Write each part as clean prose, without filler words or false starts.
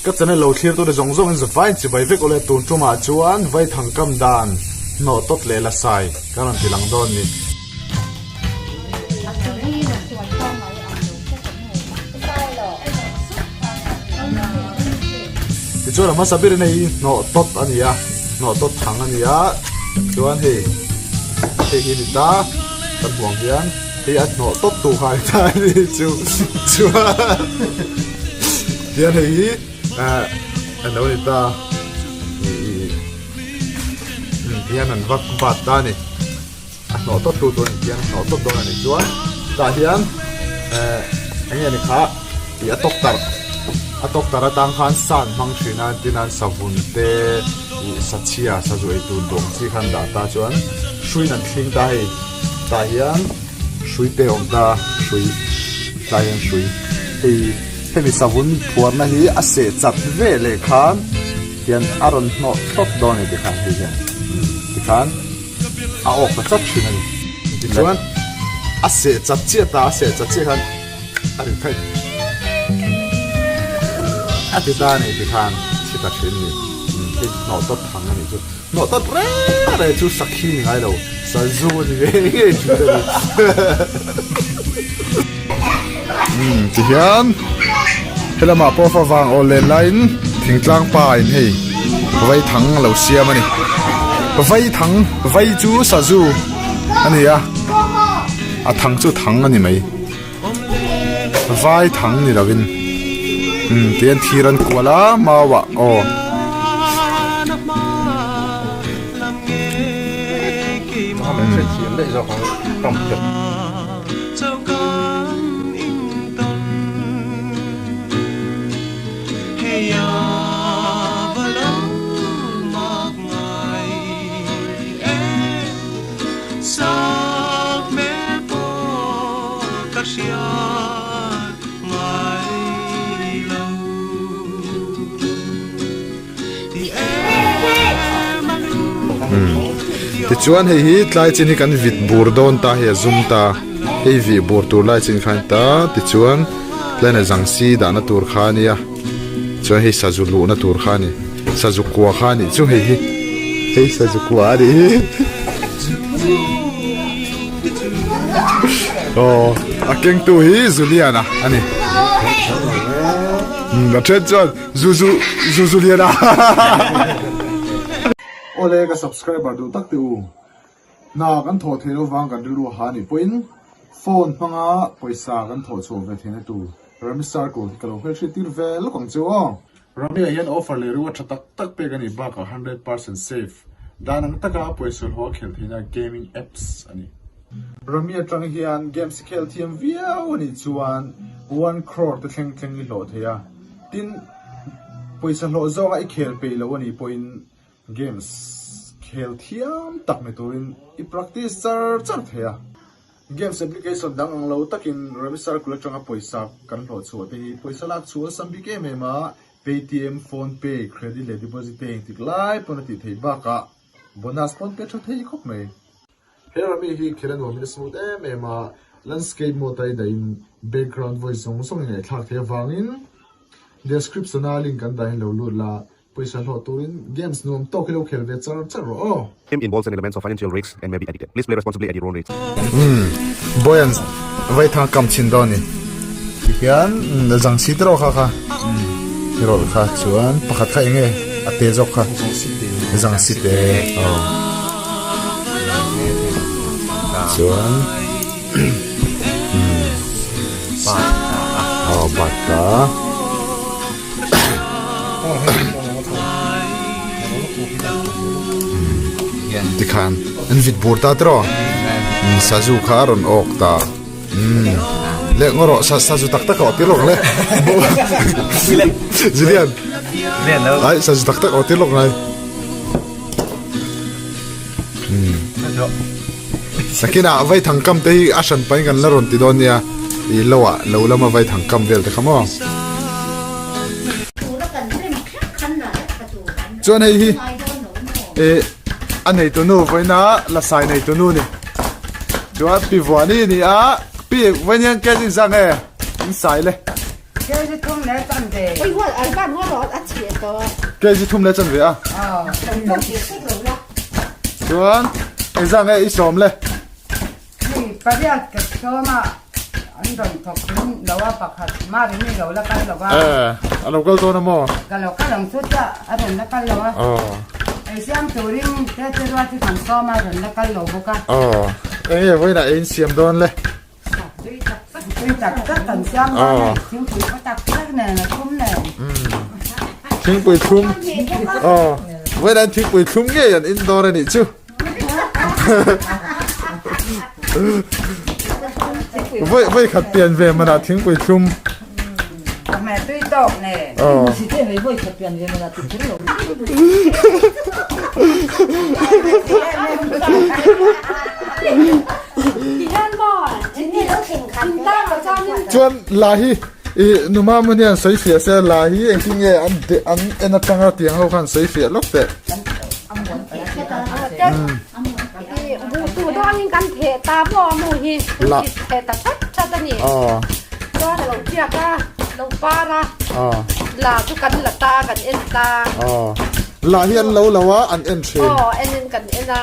ก็จะในโลเทียตัวเดจงงจะไฟจะไปเวกอะไรตุนจุมาจวนไว้ทางกำดานโนตดเลละไซการันตีหลังโดนนี่ที่จวนมาสับเรื่องนี้โนตดอันนี้อะโนตดทางอันนี้อะจวนเฮ้ฮินิตาตันห่วงเพียนเฮ้ยโนตดตัวใครตายนี่จูเพียนเฮ้ยอันนี้ตาเพียนนั่นวักบาดตานี่โนตดตัวนี่เพียนโนตดตัวนี่จวนตาเพียนอันนี้นี่ค่ะที่ตกตาatok tara tang khan san mang thina dinan savun te sa chia sa zui tu dong chi khan da ta chuan shui nan thing ta hi ta hian shui te ong ta shui ta hian shui hemi savun phuar na hi a se chat ve le khan tian aron no tot don ni khan hi hian ti khan a ok pa chat thina ni ti chuan a se chat chia ta a se chat chia khan ari thaiอาทิตย์หน้านี่ที่ทานชิตาชินนี่ที่หนอตัดทางอันนี้จุดหนอตัดเร่อะไรจุดสักขี้ยังไงเราสันซูนี่เองจุดเลยที่เห็นเวลามาพอฟังออนไลน์ถึงกลางป่าอินเฮ้ไว้ทั้งเราเสียมันนี่ไว้ทั้งไว้จูสันซูอันนี้อะทั้งจูทั้งอันนี้ไหมไว้ทั้งนี่เราวินเตียนทีรันกัวละมาวะโอ้ทำเป็นเขียนได้เจ้าของกำจัดที่ชวนให้ฮิตไล่จินกันวิดบูร์ดอนตาเฮียซุมตาให้วิบูร์ตูไล่จินขันตาที่ชวนเล่นจังซีดานาตูร์ขานี่ชวนให้ซาจุลูนาตูร์ขานี่ซาจุกัวขานี่ชวนให้ซาจุกัวดิโอ้อาเก่งตัวฮิจุเลียนะอันนี้แล้วเช่นชวนจูเลียนะโอเล่ก็ subscriber ดูตักติวนากันโทรเทโลวังกันดูหานี่ปุ่นโฟนพังอาปอยสากันโทรโชว์เวทีในตู้รามิสตาร์กูกระโดดเพื่อช่วยตีเวลของเจ้ารามิยันออฟเฟอร์เลยรู้ว่าตักไปกันนี่บ้าก็ 100% safe ด้านนั้นตักอาปอยสุดหัวเขียนที่น่า gaming apps อันนี้รามิจังเฮียนเกมสเกลทีมวิววันนี้ชวน1 crore ตัวแข่งนี่โหลดเฮียตินปอยสุดโหลดจ้าไอเขียนไปแล้ววันนี้ปุ่นgames เขียนเทียมตักไม่ตัวนี้อี practice จัดเฮีย games application ดังอังเราตักินเรมิสาร์กุลจังกับปอยสักกันโหลดชัวร์ที่ปอยสักชัวร์สัมบิเกมมา Paytm PhonePe credit และ deposit เองติดไลฟ์ปนติดให้บ้ากะ bonus PhonePeชดให้ครบไหมเฮ้ยเรามีที่เขียนว่ามีสมุดมา landscape โมได้ได้ background voice ส่งยังไงทักเทียฟังอิน description น่าลิงก์กันได้เราลุ้นละPaysan ho turin games nuam to kilo khelve char ro Game involves an element of financial risks and may be addictive. Please play responsibly at your own risk. Boyan vai thang kam chin doni hian jang si tro kha rol kha chuan pakhat kha enge ate jok kha jang si te chuan bataที่ขันอันวิดบูร์ตาตรอซาจูคาร์อนออกตาเล่งอรอซาจูตักตักออกที่ลงเลยจิเลียนไอ้ซาจูตักตักออกที่ลงเลยสักกินอ่ะไว้ทางกำที่อาชันไปกันแล้วรอนติดอนเนี่ยอีเลวะเลวแล้วมาไว้ทางกำเวลแต่ขโมยจวนไอ้ที่อันไหนตัวนู้นไว้นะละสายไหนตัวนู้นนี่จวนปีวัวนี่นี่อ่ะปีวันยังแกจิงสังเอ้ยิงสายเลย cái gì không lấy chân về ไปหัวบ้านหัวร้อนอัดเฉียดตัว เกจิทุ่มเลยจันเวีย ต้องเฉียดสักหนึ่งละ ส่วนไอ้สั่งไอ้อีสมเลย thì bây giờ cái số mà anh đồn thuộc cũng đâu á bạc hạt mà đến đây đâu là cái đâu เอ á อเราก็โตนะโม cái đâu cái lòng suốt á anh đồn là cái đâu á อ๋อ ไอ้เสียมตัวนี้เจ้าว่าที่ทำซ้อมาถึงแล้วก็หลบกัน อ๋อเอ้ยไว้ไหนเอ็นเสียมโดนเลย ที่จับก็ตันเสียมมาเนี่ยทิ้งปุ๋ยก็ตักเล็กเนี่ยนะคุ้มเนี่ย ทิ้งปุ๋ยทุ่มอ๋อไว้ไหนทิ้งปุ๋ยทุ่มเงี้ยอย่างอินโดนีนี่จูไว้ขัดเปลี่ยนเวมันอะทิ้งปุ๋ยทุ่ม แม่ตุ้ยตกเนี่ย อ๋อ สิเจ้าไม่บ่อยขัดเปลี่ยนเวลาติดถึงหลง ที่ท่านบอกที่นี่เราแข่งขันตั้งเราชอบเนี่ย จวนลาฮีอีนุมามันเนี่ยใส่เสียเสียลาฮีเองที่เนี่ยอันเอ็นตั้งเอาเตียงเขาคันใส่เสียล็อกแต่ บูตูดองกันเทตาบ่มูฮีเทตาชัดชัดนี่ อ๋อ ก็เราเจียก็เราปาระ อ๋อ ลาทุกันละตากันเอ็นตา อ๋อลาฮีอันเราละวะอันเอ็นเช อ๋ น อเอ็นกันเอ็นนะ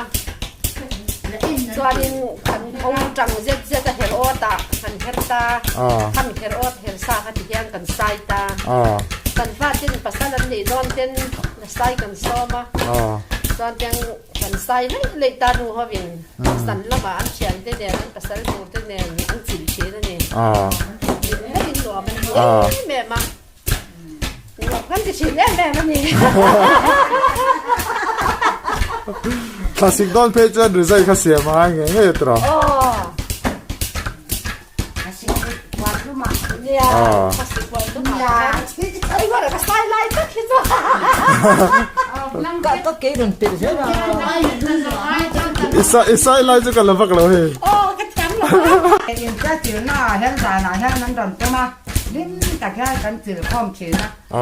ส่วนนี้กันองจังเจ็ดเจ็ดเฮโรตากันเฮตา อ๋อ ขันเฮโรเฮลซาขันเฮียงกันไซตา อ๋อ กันฟ้าจินภาษาลันนี่โดนเจนไซกันซ้อมา อ๋อ ตอนยังกันไซไม่เลยตาดูเขาเป็นสันละบาอันเชียนเตเดียนภาษาดูเตเดียนอันจิ๋วเชียนนี่ อ๋อ ไม่กินตัวมันแม่มากันจะชินแม่มันนี่ คลาสสิกดอนเพจหรือใจข้าเสียมาไงเงี้ยตรอ โอ้ วันรู้มา เนี่ยภาษาวันต้องมาไอ้ว่าก็ไซไลท์ก็คิดว่า ก็ต้องเกย์โดนติดใช่ไหม อิสายไล่จะกันละฟักเราเฮ้ โอ้ก็จำเลย ไอ้ยังจะจืดหน้าเห็นสายหน้าเห็นนั้นโดนตัวมาลิ้นตะแคงกันจืดพร้อมเขียนนะ อ๋อ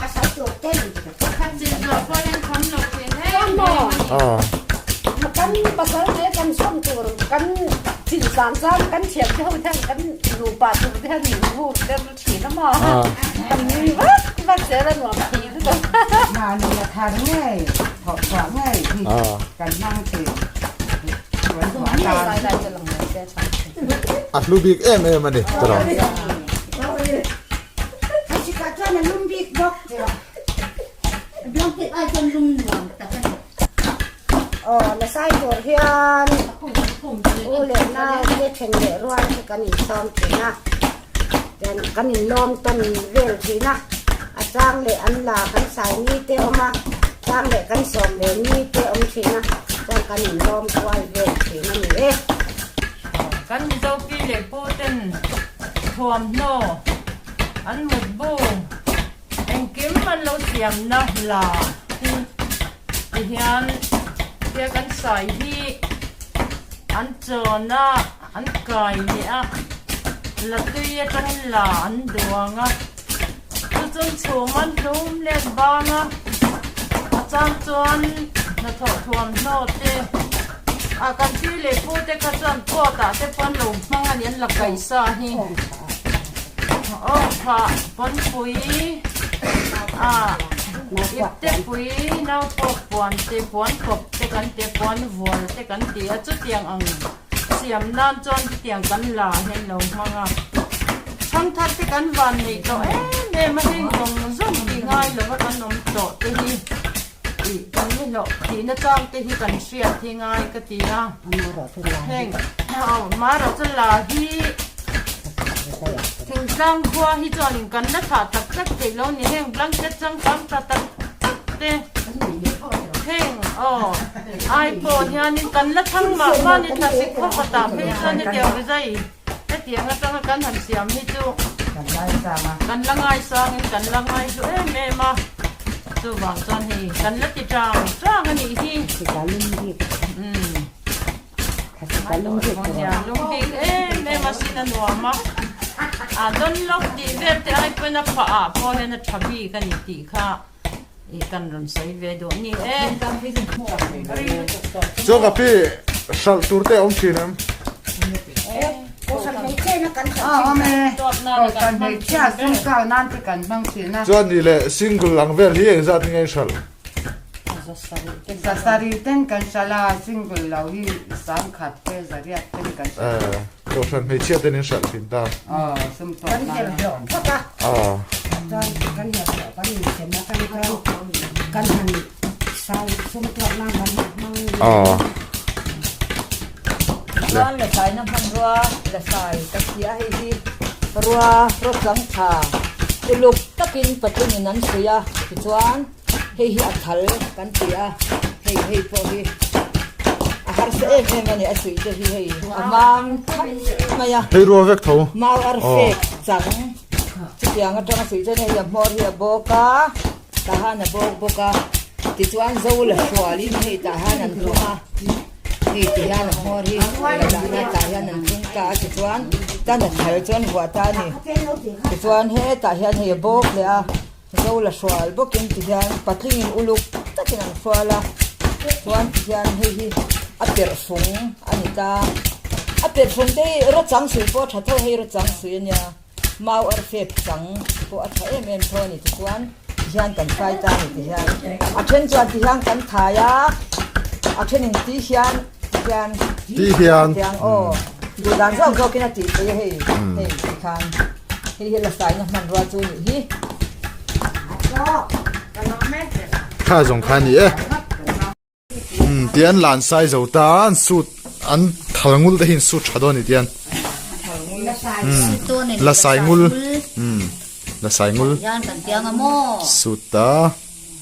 ภาษาตัวเต้น จิตเราก็ยังทำเราเพียงแค่ กันบ่ อ๋อ กันภาษาเนี่ยกันส้มตัวกันจินสารซ้ำกันเฉียบเท่าแท่งกันรูปาตัวแท่งรูปกันฉีดน้ำมันกันนี่ว่าเสียแล้วหนูผีทุกคน มาเนี่ยทานง่ายถอดถอดง่ายที่ อ๋อ กันนั่งจืดสวยสวย ไม่ ตา ใส่ได้จะลงเลยแต่สั่ง อัดลูบิกเอ็มมันดิตรอ ให้ชิคาจ้าเนี่ยลุ่มบิ๊กบ็อกเจ้า ลองติดไอ้คนลุงหลวงแต่ก็ อ๋อในไส้ตัวเฮียนโอ้เล่นหน้าเวทเชงเดรวนกันอีซ้อมทีนะเดินกันอีล้อมต้นเวลทีนะอาจารย์เลยอันลากันใส่นี่เตอมาจ้างเลยกันสอมเลยนี่เตอมทีนะจ้างกันอีล้อมตัวเวลทีนั่นเอง กันเจ้ากี้เล็กปูเต้นทวมโนอันหมดบูเอ็งกิมมันเราเสียมนะลาไอ้เฮียนเรียกกันใส่ที่อันเจอนะอันไก่เนี่ยละตุยจังลาอันดวงอ่ะตัวจนชูมันนุ่มเล็กบางอ่ะอาจารย์จวนนะถอดทวมโนเตอาการที่เล็กพูดแต่กระจันปวดแต่แต่ปนหลงมังอันนี้ละไก่ซาฮีโอ้ค่ะปนปุ๋ยอีกแต่ปุ๋ยน้าปกปวนแต่ปวนกบแต่กันแต่ปวนวัวแต่กันเตียจุดเตียงอังเสียมน้ำจนเตียงกันลาเห็นหลงมังอ่ะช่างทัดแต่กันวันนี้ก็แม่ไม่ได้ลงซุ่มดีง่ายหรือว่ากันนมโตตีนี้อีกกันนี่หรอกทีน่าจ้างตีกันเสียที่ง่ายก็ตีนะแห้งเอามาเราจะลาที่ถึงจังคัวที่จอนิกันนะขาตักตักเกล้านี่แห้งบลังจะจังปั๊มตักตักเต้แห้งอ๋อไอโฟนยานิกันละทั้งหมดบ้านนี่ถ้าสิเข้ากระตาเพื่อนนี่เดียวไปใจแต่เตียงก็ต้องกันหันเสียมนี่จู กันได้จ้ามา กันละไงสร้างกันละไงจูแม่มาจูวางจอนฮีกันละติดจังจ้างอันนี้ที่ สิการลุ่มบิ๊ก การลุงดิลุงดิแม่มาสินันหัวมาดอนล็อกดีเวทไอ้เป็นนักป่าพอเลยนะทับบีกันอีกทีค่ะอีกันรุนใส่เวดนี่โจกับพี่ชัลตูร์เตอมชีนม โอ้ฉันไม่เก่ง na kan kha à ome còn hay chia sung cao nan thì cần băng xí na chuan ni le single lang vel hi eng zat ngai shal sa sari ten kan sala single lau hi sam khat pe zaria ten kan to san me chia ten shal tin ta sum to kan hel do paka à kan hel do kan ni sen na kan han sai sum to na man à Lan là sai năm hàng rua là sai các kia hay đi rua rốt trắng thà cái lúc các kinh bật lên nắn suy à thì chuan hay hi athal kan tia hay po hi a har se em mani a suy te hi hay amam maya hei ro vek tho mau ar fe chang chiang a tang suy te ne ya mor hi boka ta han boka ti chuan zo la shwali hi ta han an thuma hi ti han mor hi la na ta han an thung ka ti chuan ta na thal chuan wa ta ni ti chuan he ta hian he bok le a zo la shwal bokin ti hian patling in uluk takin an shwala chuan ti hian hi a per fung anita a per fung te ro chang sui po tha tho hei ro chang sui nya mau ar fe chang po a tha em thoni ti chuan hian kan fai ta ni ti hian a then chuan ti hian kan thaya a then in ti hian ti hian tiang o du dan zo zo kina ti te hei ti khan hi la sai na man ro chu ni hi kha zong kha ni e tian lan sai zo ta an suit an thalngul te hin suit thadon ni tian la sai ngul la sai ngul yan kan tiang amo suit ta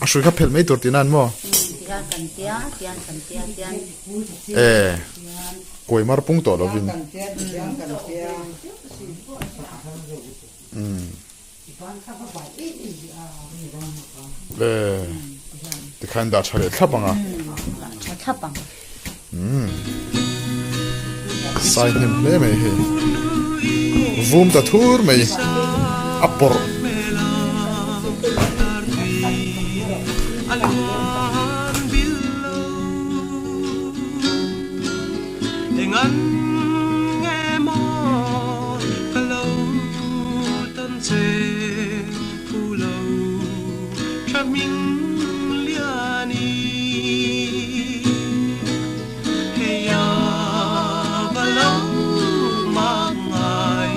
a shui kha phel mai tur tinan mo yan kan tiang tiang koi mar pung to lovin ti khan da chale thlapanga thapang sai nem le mai he vum ta thur mai apor dengan ngemo kalau tan che pulau chamin liani heya balau mangai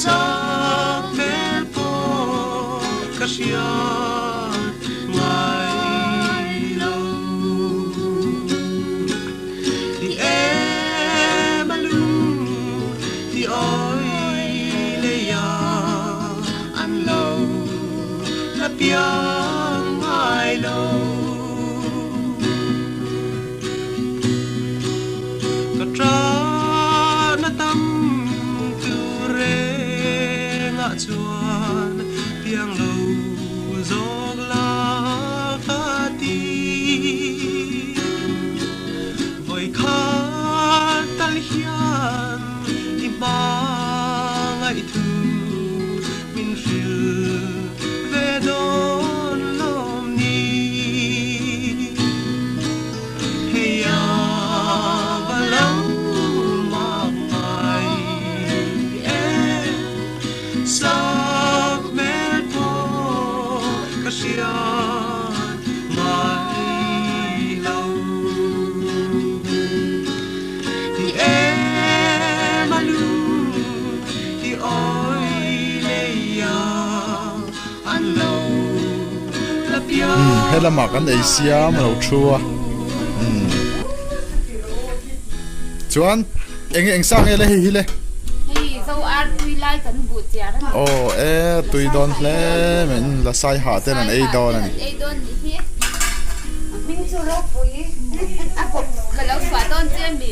sa pelpo kasia yang ai lo katra na tam tu re nga chuan piang lo zog la ka ti voi kha tal hian i ba ngai thu min fil don lom ni heya balau mai sak mel po kasia mai lo di malu di oi leya an lo hela ma kan ei siam lo thua chuan eng sang ele hi le hey so ar tui lai kan bu chia da tui don hle men la sai ha ten an ei don ani ei don ni hi min chu lo pui a ko ka lo fa don che mi